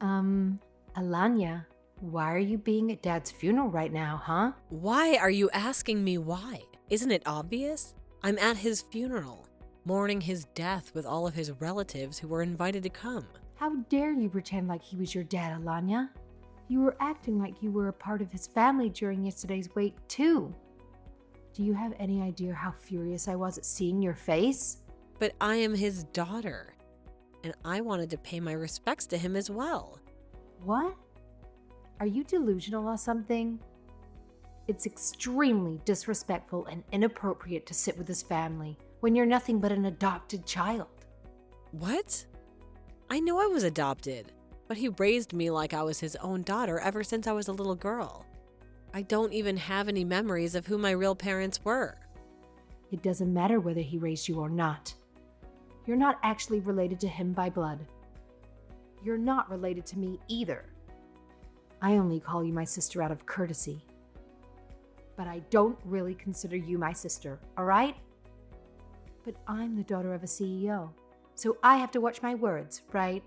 Alanya, why are you being at Dad's funeral right now, huh? Why are you asking me why? Isn't it obvious? I'm at his funeral, mourning his death with all of his relatives who were invited to come. How dare you pretend like he was your dad, Alanya? You were acting like you were a part of his family during yesterday's wake, too. Do you have any idea how furious I was at seeing your face? But I am his daughter, and I wanted to pay my respects to him as well. What? Are you delusional or something? It's extremely disrespectful and inappropriate to sit with his family when you're nothing but an adopted child. What? I know I was adopted, but he raised me like I was his own daughter ever since I was a little girl. I don't even have any memories of who my real parents were. It doesn't matter whether he raised you or not. You're not actually related to him by blood. You're not related to me either. I only call you my sister out of courtesy. But I don't really consider you my sister, all right? But I'm the daughter of a CEO, so I have to watch my words, right?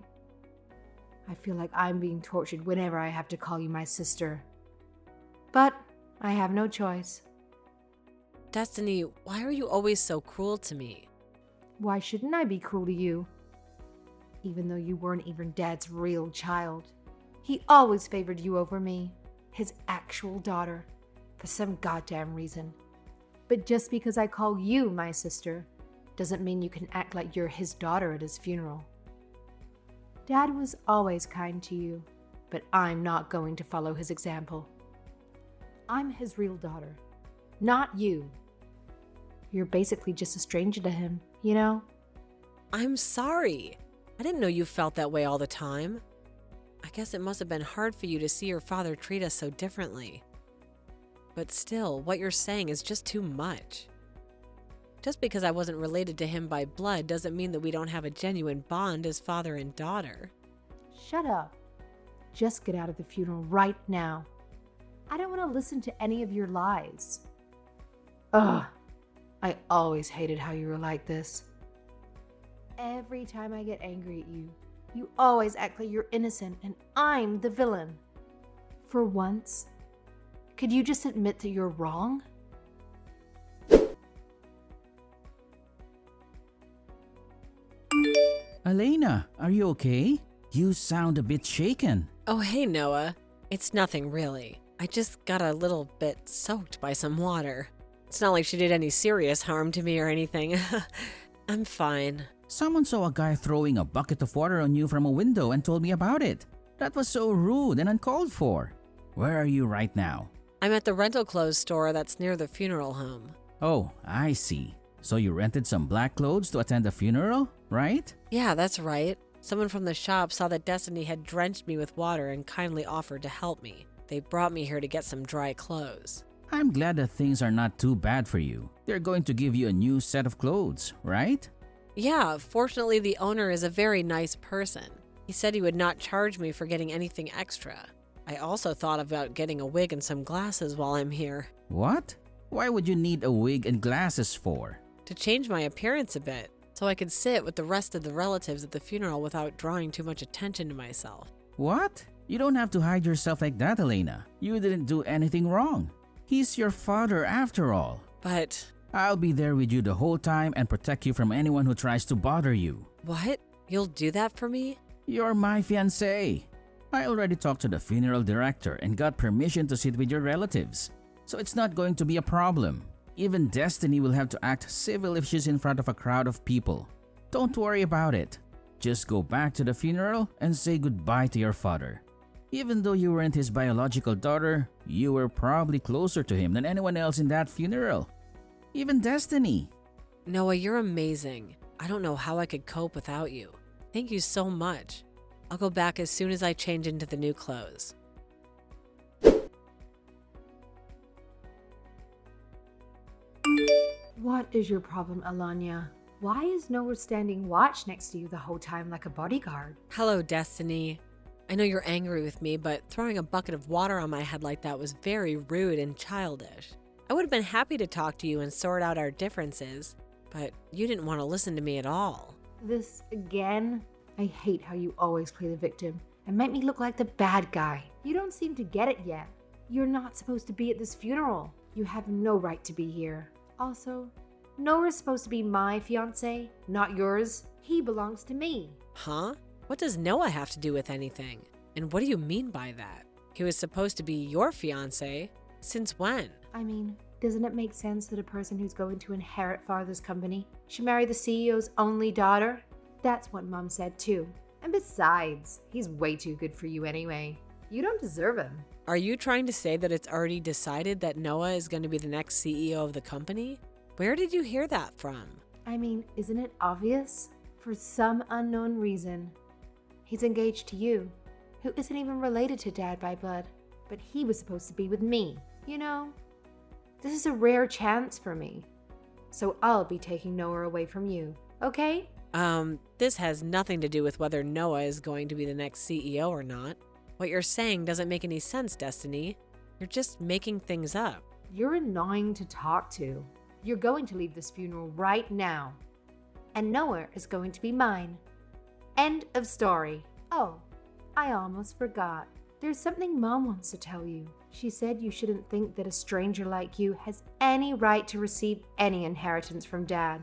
I feel like I'm being tortured whenever I have to call you my sister. But I have no choice. Destiny, why are you always so cruel to me? Why shouldn't I be cruel to you? Even though you weren't even Dad's real child. He always favored you over me, his actual daughter, for some goddamn reason. But just because I call you my sister doesn't mean you can act like you're his daughter at his funeral. Dad was always kind to you, but I'm not going to follow his example. I'm his real daughter, not you. You're basically just a stranger to him, you know? I'm sorry. I didn't know you felt that way all the time. I guess it must have been hard for you to see your father treat us so differently. But still, what you're saying is just too much. Just because I wasn't related to him by blood doesn't mean that we don't have a genuine bond as father and daughter. Shut up. Just get out of the funeral right now. I don't want to listen to any of your lies. Ugh, I always hated how you were like this. Every time I get angry at you, you always act like you're innocent and I'm the villain. For once, could you just admit that you're wrong? Elena, are you okay? You sound a bit shaken. Oh, hey, Noah. It's nothing really. I just got a little bit soaked by some water. It's not like she did any serious harm to me or anything. I'm fine. Someone saw a guy throwing a bucket of water on you from a window and told me about it. That was so rude and uncalled for. Where are you right now? I'm at the rental clothes store that's near the funeral home. Oh, I see. So you rented some black clothes to attend the funeral, right? Yeah, that's right. Someone from the shop saw that Destiny had drenched me with water and kindly offered to help me. They brought me here to get some dry clothes. I'm glad that things are not too bad for you. They're going to give you a new set of clothes, right? Yeah, fortunately the owner is a very nice person. He said he would not charge me for getting anything extra. I also thought about getting a wig and some glasses while I'm here. What? Why would you need a wig and glasses for? To change my appearance a bit, so I could sit with the rest of the relatives at the funeral without drawing too much attention to myself. What? You don't have to hide yourself like that, Elena. You didn't do anything wrong. He's your father after all. But... I'll be there with you the whole time and protect you from anyone who tries to bother you. what? You'll do that for me? You're my fiancé. I already talked to the funeral director and got permission to sit with your relatives. So it's not going to be a problem. Even Destiny will have to act civil if she's in front of a crowd of people. Don't worry about it. Just go back to the funeral and say goodbye to your father. Even though you weren't his biological daughter, you were probably closer to him than anyone else in that funeral. Even Destiny. Noah, you're amazing. I don't know how I could cope without you. Thank you so much. I'll go back as soon as I change into the new clothes. What is your problem, Alanya? Why is Noah standing watch next to you the whole time like a bodyguard? Hello, Destiny. I know you're angry with me, but throwing a bucket of water on my head like that was very rude and childish. I would have been happy to talk to you and sort out our differences, but you didn't want to listen to me at all. This again? I hate how you always play the victim and make me look like the bad guy. You don't seem to get it yet. You're not supposed to be at this funeral. You have no right to be here. Also, Noah's supposed to be my fiancé, not yours. He belongs to me. Huh? What does Noah have to do with anything? And what do you mean by that? He was supposed to be your fiancé. Since when? I mean, doesn't it make sense that a person who's going to inherit father's company should marry the CEO's only daughter? That's what Mom said too. And besides, he's way too good for you anyway. You don't deserve him. Are you trying to say that it's already decided that Noah is going to be the next CEO of the company? Where did you hear that from? I mean, isn't it obvious? For some unknown reason, he's engaged to you, who isn't even related to Dad by blood, but he was supposed to be with me. You know, this is a rare chance for me, so I'll be taking Noah away from you, okay? This has nothing to do with whether Noah is going to be the next CEO or not. What you're saying doesn't make any sense, Destiny. You're just making things up. You're annoying to talk to. You're going to leave this funeral right now. And Noah is going to be mine. End of story. Oh, I almost forgot. There's something Mom wants to tell you. She said you shouldn't think that a stranger like you has any right to receive any inheritance from Dad.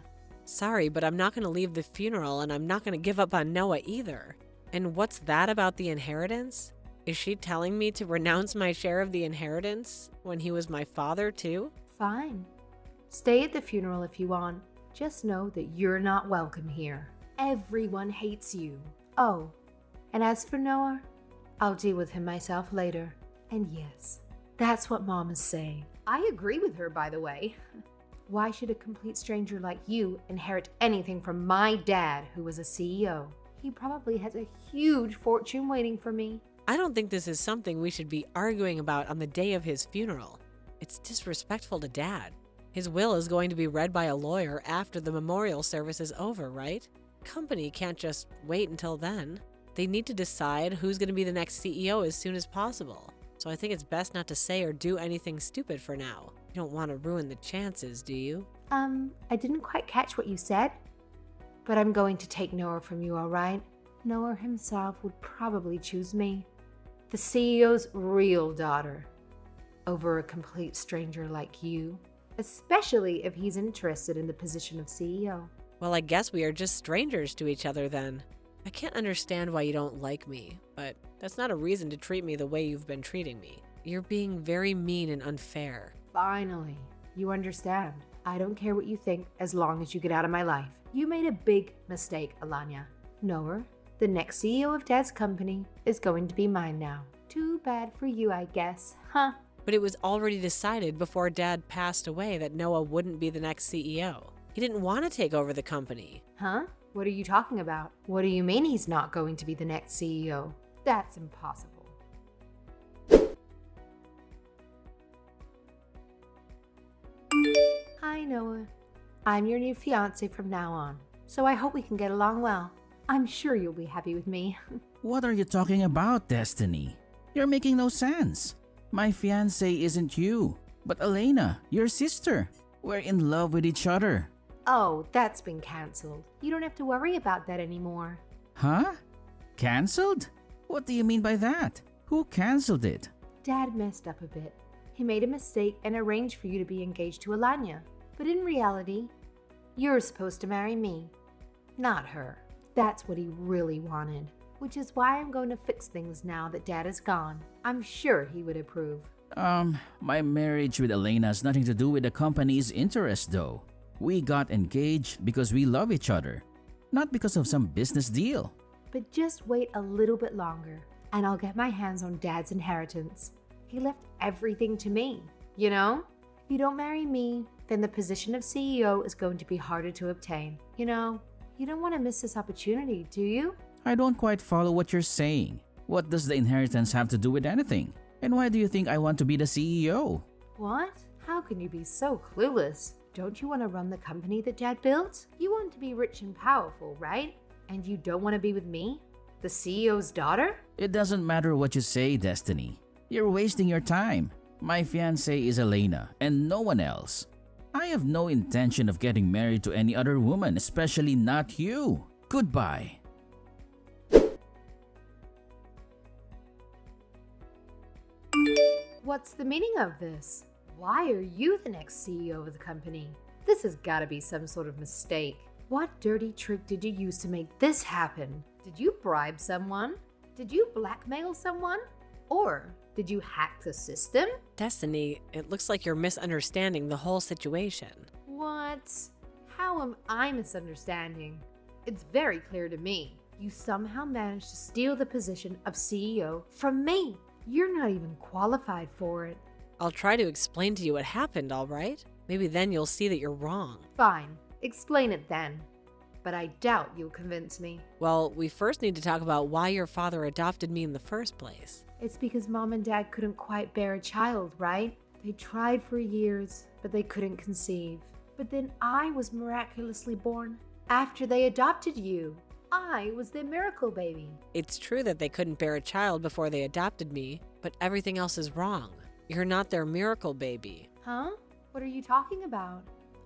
Sorry, but I'm not going to leave the funeral, and I'm not going to give up on Noah either. And what's that about the inheritance? Is she telling me to renounce my share of the inheritance when he was my father too? Fine. Stay at the funeral if you want. Just know that you're not welcome here. Everyone hates you. Oh, and as for Noah, I'll deal with him myself later. And yes, that's what Mom is saying. I agree with her, by the way. Why should a complete stranger like you inherit anything from my dad, who was a CEO? He probably has a huge fortune waiting for me. I don't think this is something we should be arguing about on the day of his funeral. It's disrespectful to Dad. His will is going to be read by a lawyer after the memorial service is over, right? Company can't just wait until then. They need to decide who's going to be the next CEO as soon as possible. So I think it's best not to say or do anything stupid for now. You don't want to ruin the chances, do you? I didn't quite catch what you said, but I'm going to take Noah from you, all right? Noah himself would probably choose me, the CEO's real daughter, over a complete stranger like you, especially if he's interested in the position of CEO. Well, I guess we are just strangers to each other then. I can't understand why you don't like me, but that's not a reason to treat me the way you've been treating me. You're being very mean and unfair. Finally, you understand. I don't care what you think as long as you get out of my life. You made a big mistake, Alanya. Noah, the next CEO of Dad's company, is going to be mine now. Too bad for you, I guess, huh? But it was already decided before Dad passed away that Noah wouldn't be the next CEO. He didn't want to take over the company. Huh? What are you talking about? What do you mean he's not going to be the next CEO? That's impossible. Hi, Noah. I'm your new fiancé from now on, so I hope we can get along well. I'm sure you'll be happy with me. What are you talking about, Destiny? You're making no sense. My fiancé isn't you, but Elena, your sister. We're in love with each other. Oh, that's been cancelled. You don't have to worry about that anymore. Huh? Cancelled? What do you mean by that? Who cancelled it? Dad messed up a bit. He made a mistake and arranged for you to be engaged to Alanya. But in reality, you're supposed to marry me, not her. That's what he really wanted, which is why I'm going to fix things now that Dad is gone. I'm sure he would approve. My marriage with Elena has nothing to do with the company's interest though. We got engaged because we love each other, not because of some business deal. But just wait a little bit longer, and I'll get my hands on Dad's inheritance. He left everything to me, you know? If you don't marry me, then the position of CEO is going to be harder to obtain. You know, you don't want to miss this opportunity, do you? I don't quite follow what you're saying. What does the inheritance have to do with anything? And why do you think I want to be the CEO? What? How can you be so clueless? Don't you want to run the company that Dad built? You want to be rich and powerful, right? And you don't want to be with me, the CEO's daughter? It doesn't matter what you say, Destiny. You're wasting your time. My fiancée is Elena and no one else. I have no intention of getting married to any other woman, especially not you. Goodbye. What's the meaning of this? Why are you the next CEO of the company? This has got to be some sort of mistake. What dirty trick did you use to make this happen? Did you bribe someone? Did you blackmail someone? Or did you hack the system? Destiny, it looks like you're misunderstanding the whole situation. What? How am I misunderstanding? It's very clear to me. You somehow managed to steal the position of CEO from me. You're not even qualified for it. I'll try to explain to you what happened, all right? Maybe then you'll see that you're wrong. Fine, explain it then. But I doubt you'll convince me. Well, we first need to talk about why your father adopted me in the first place. It's because Mom and Dad couldn't quite bear a child, right? They tried for years, but they couldn't conceive. But then I was miraculously born after they adopted you. I was their miracle baby. It's true that they couldn't bear a child before they adopted me, but everything else is wrong. You're not their miracle baby. Huh? What are you talking about?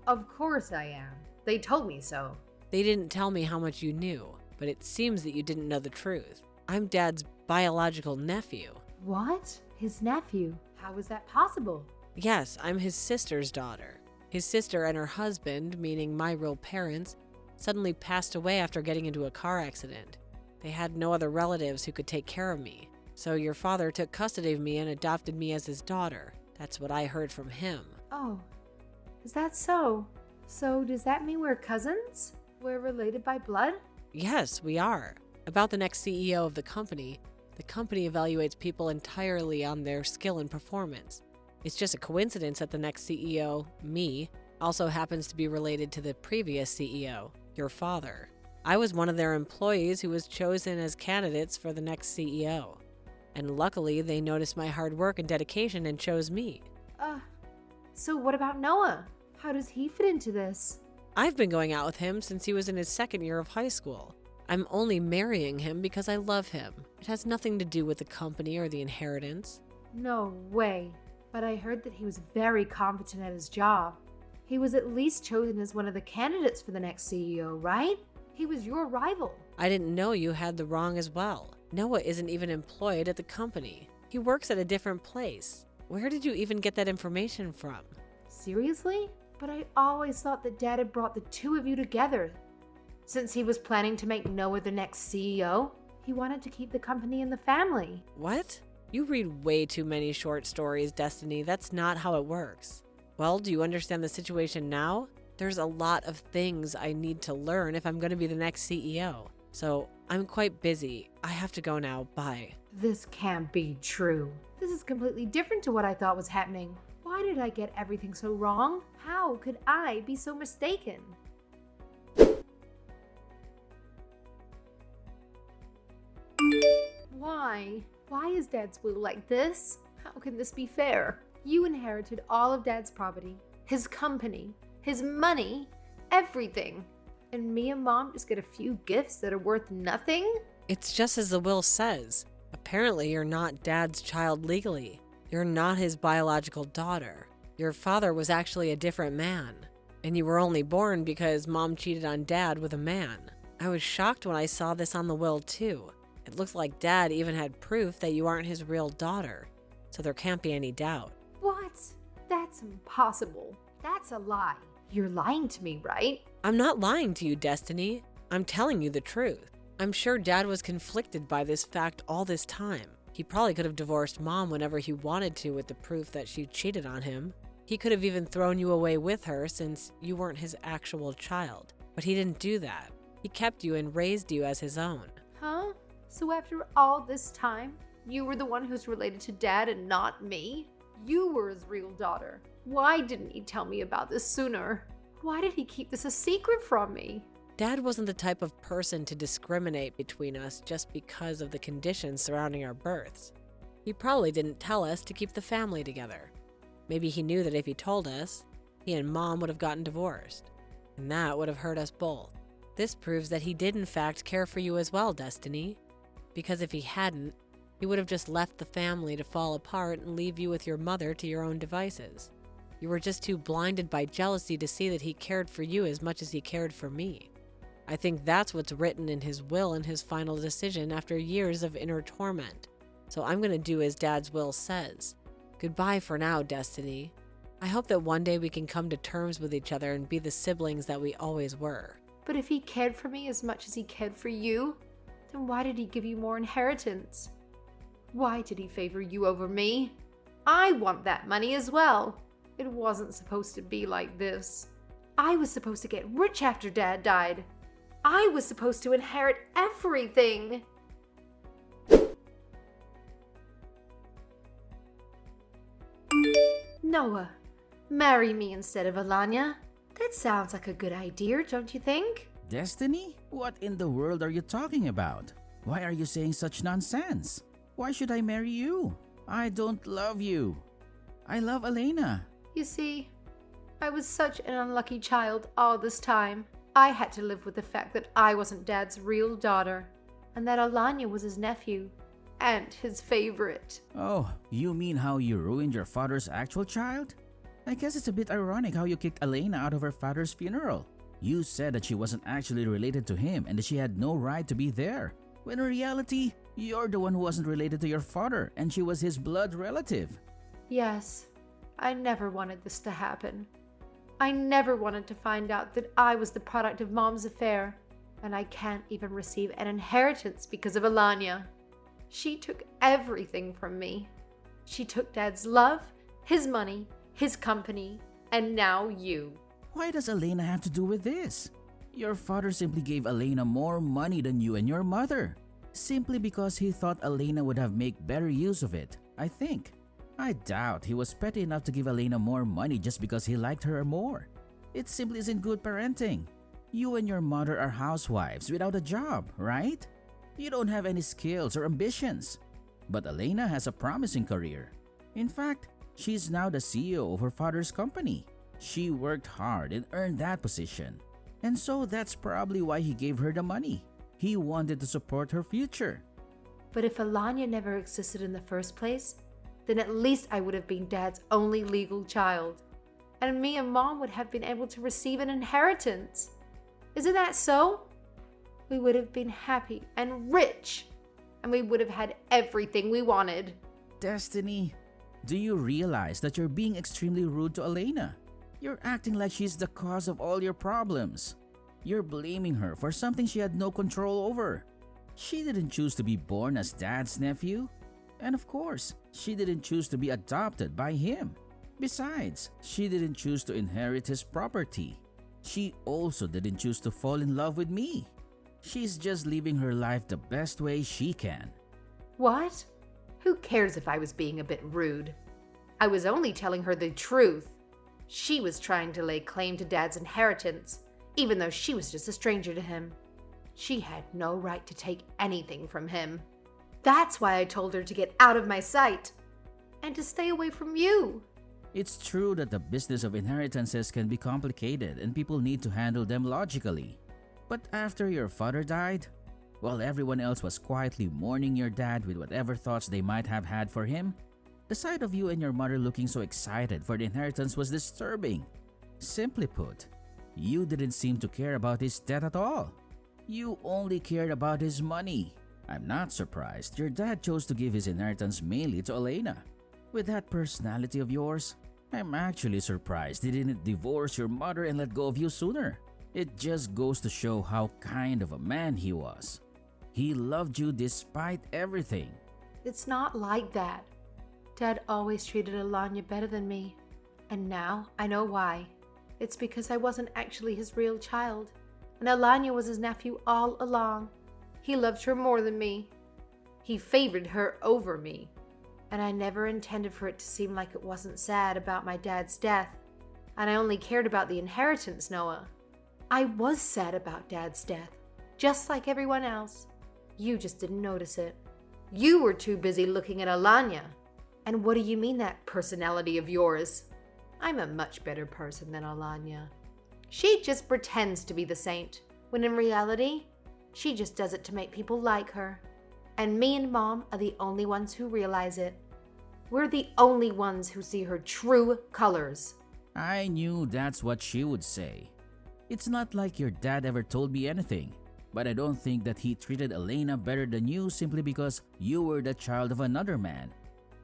Of course I am. They told me so. They didn't tell me how much you knew, but it seems that you didn't know the truth. I'm Dad's biological nephew. What? His nephew? How is that possible? Yes, I'm his sister's daughter. His sister and her husband, meaning my real parents, suddenly passed away after getting into a car accident. They had no other relatives who could take care of me. So your father took custody of me and adopted me as his daughter. That's what I heard from him. Oh, is that so? So does that mean we're cousins? We're related by blood? Yes, we are. About the next CEO of the company evaluates people entirely on their skill and performance. It's just a coincidence that the next CEO, me, also happens to be related to the previous CEO, your father. I was one of their employees who was chosen as candidates for the next CEO. And luckily, they noticed my hard work and dedication and chose me. So what about Noah? How does he fit into this? I've been going out with him since he was in his second year of high school. I'm only marrying him because I love him. It has nothing to do with the company or the inheritance. No way. But I heard that he was very competent at his job. He was at least chosen as one of the candidates for the next CEO, right? He was your rival. I didn't know you had the wrong as well. Noah isn't even employed at the company. He works at a different place. Where did you even get that information from? Seriously? But I always thought that Dad had brought the two of you together. Since he was planning to make Noah the next CEO, he wanted to keep the company in the family. What? You read way too many short stories, Destiny. That's not how it works. Well, do you understand the situation now? There's a lot of things I need to learn if I'm going to be the next CEO. So I'm quite busy. I have to go now. Bye. This can't be true. This is completely different to what I thought was happening. Why did I get everything so wrong? How could I be so mistaken? Why? Why is Dad's will like this? How can this be fair? You inherited all of Dad's property, his company, his money, everything. And me and Mom just get a few gifts that are worth nothing? It's just as the will says. Apparently, you're not Dad's child legally. You're not his biological daughter. Your father was actually a different man. And you were only born because Mom cheated on Dad with a man. I was shocked when I saw this on the will, too. It looks like Dad even had proof that you aren't his real daughter. So there can't be any doubt. What? That's impossible. That's a lie. You're lying to me, right? I'm not lying to you, Destiny. I'm telling you the truth. I'm sure Dad was conflicted by this fact all this time. He probably could have divorced Mom whenever he wanted to with the proof that she cheated on him. He could have even thrown you away with her since you weren't his actual child. But he didn't do that. He kept you and raised you as his own. Huh? So after all this time, you were the one who's related to Dad and not me? You were his real daughter. Why didn't he tell me about this sooner? Why did he keep this a secret from me? Dad wasn't the type of person to discriminate between us just because of the conditions surrounding our births. He probably didn't tell us to keep the family together. Maybe he knew that if he told us, he and Mom would have gotten divorced. And that would have hurt us both. This proves that he did in fact care for you as well, Destiny. Because if he hadn't, he would have just left the family to fall apart and leave you with your mother to your own devices. You were just too blinded by jealousy to see that he cared for you as much as he cared for me. I think that's what's written in his will and his final decision after years of inner torment. So I'm going to do as Dad's will says. Goodbye for now, Destiny. I hope that one day we can come to terms with each other and be the siblings that we always were. But if he cared for me as much as he cared for you, then why did he give you more inheritance? Why did he favor you over me? I want that money as well. It wasn't supposed to be like this. I was supposed to get rich after Dad died. I was supposed to inherit everything. Noah, marry me instead of Alanya. That sounds like a good idea, don't you think? Destiny? What in the world are you talking about? Why are you saying such nonsense? Why should I marry you? I don't love you. I love Elena. You see, I was such an unlucky child all this time. I had to live with the fact that I wasn't Dad's real daughter, and that Alanya was his nephew, and his favorite. Oh, you mean how you ruined your father's actual child? I guess it's a bit ironic how you kicked Elena out of her father's funeral. You said that she wasn't actually related to him and that she had no right to be there, when in reality, you're the one who wasn't related to your father and she was his blood relative. Yes, I never wanted this to happen. I never wanted to find out that I was the product of Mom's affair, and I can't even receive an inheritance because of Alanya. She took everything from me. She took Dad's love, his money, his company, and now you. Why does Elena have to do with this? Your father simply gave Elena more money than you and your mother, simply because he thought Elena would have made better use of it, I think. I doubt he was petty enough to give Elena more money just because he liked her more. It simply isn't good parenting. You and your mother are housewives without a job, right? You don't have any skills or ambitions. But Elena has a promising career. In fact, she's now the CEO of her father's company. She worked hard and earned that position. And so that's probably why he gave her the money. He wanted to support her future. But if Alanya never existed in the first place, then at least I would have been Dad's only legal child. And me and Mom would have been able to receive an inheritance. Isn't that so? We would have been happy and rich. And we would have had everything we wanted. Destiny, do you realize that you're being extremely rude to Elena? You're acting like she's the cause of all your problems. You're blaming her for something she had no control over. She didn't choose to be born as Dad's nephew. And of course, she didn't choose to be adopted by him. Besides, she didn't choose to inherit his property. She also didn't choose to fall in love with me. She's just living her life the best way she can. What? Who cares if I was being a bit rude? I was only telling her the truth. She was trying to lay claim to Dad's inheritance, even though she was just a stranger to him. She had no right to take anything from him. That's why I told her to get out of my sight and to stay away from you. It's true that the business of inheritances can be complicated and people need to handle them logically. But after your father died, while everyone else was quietly mourning your dad with whatever thoughts they might have had for him, the sight of you and your mother looking so excited for the inheritance was disturbing. Simply put, you didn't seem to care about his death at all. You only cared about his money. I'm not surprised your dad chose to give his inheritance mainly to Elena. With that personality of yours, I'm actually surprised he didn't divorce your mother and let go of you sooner. It just goes to show how kind of a man he was. He loved you despite everything. It's not like that. Dad always treated Alanya better than me. And now I know why. It's because I wasn't actually his real child. And Alanya was his nephew all along. He loved her more than me. He favored her over me. And I never intended for it to seem like it wasn't sad about my dad's death. And I only cared about the inheritance, Noah. I was sad about Dad's death, just like everyone else. You just didn't notice it. You were too busy looking at Alanya. And what do you mean, that personality of yours? I'm a much better person than Alanya. She just pretends to be the saint, when in reality, she just does it to make people like her. And me and Mom are the only ones who realize it. We're the only ones who see her true colors. I knew that's what she would say. It's not like your dad ever told me anything, but I don't think that he treated Elena better than you simply because you were the child of another man.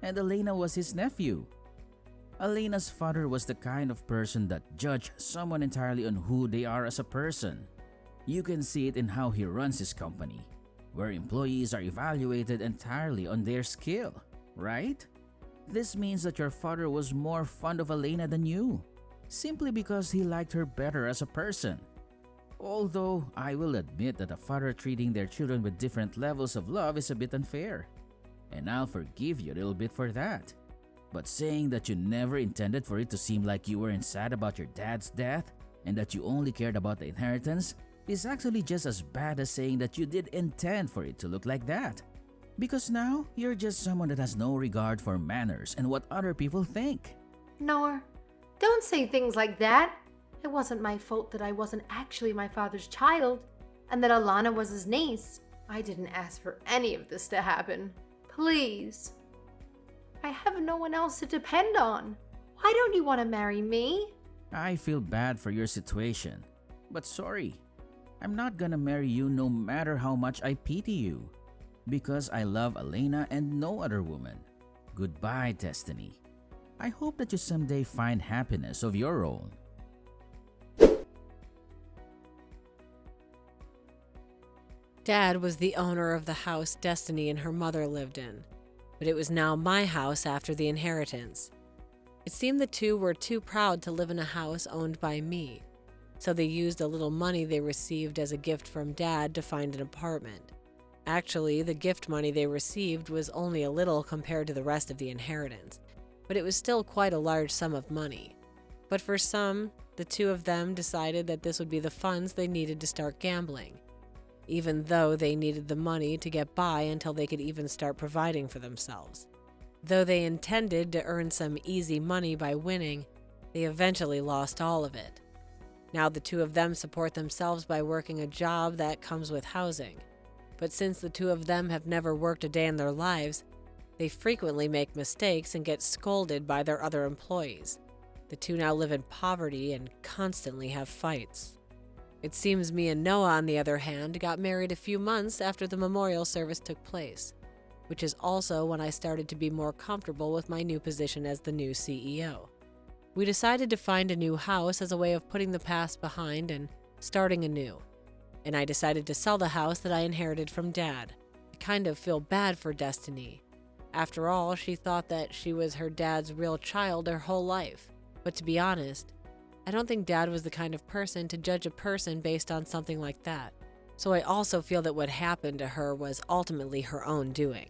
and Elena was his nephew. Elena's father was the kind of person that judged someone entirely on who they are as a person. You can see it in how he runs his company, where employees are evaluated entirely on their skill, right? This means that your father was more fond of Elena than you, simply because he liked her better as a person. Although I will admit that a father treating their children with different levels of love is a bit unfair, and I'll forgive you a little bit for that. But saying that you never intended for it to seem like you weren't sad about your dad's death and that you only cared about the inheritance is actually just as bad as saying that you did intend for it to look like that. Because now, you're just someone that has no regard for manners and what other people think. Nor, don't say things like that. It wasn't my fault that I wasn't actually my father's child, and that Alana was his niece. I didn't ask for any of this to happen. Please. I have no one else to depend on. Why don't you want to marry me? I feel bad for your situation, but sorry. I'm not gonna marry you no matter how much I pity you. Because I love Elena and no other woman. Goodbye, Destiny. I hope that you someday find happiness of your own. Dad was the owner of the house Destiny and her mother lived in, but it was now my house after the inheritance. It seemed the two were too proud to live in a house owned by me, so they used a little money they received as a gift from Dad to find an apartment. Actually, the gift money they received was only a little compared to the rest of the inheritance, but it was still quite a large sum of money. But for some, the two of them decided that this would be the funds they needed to start gambling, even though they needed the money to get by until they could even start providing for themselves. Though they intended to earn some easy money by winning, they eventually lost all of it. Now the two of them support themselves by working a job that comes with housing. But since the two of them have never worked a day in their lives, they frequently make mistakes and get scolded by their other employees. The two now live in poverty and constantly have fights. It seems me and Noah, on the other hand, got married a few months after the memorial service took place, which is also when I started to be more comfortable with my new position as the new CEO. We decided to find a new house as a way of putting the past behind and starting anew. And I decided to sell the house that I inherited from Dad. I kind of feel bad for Destiny. After all, she thought that she was her dad's real child her whole life. But to be honest, I don't think Dad was the kind of person to judge a person based on something like that. So I also feel that what happened to her was ultimately her own doing.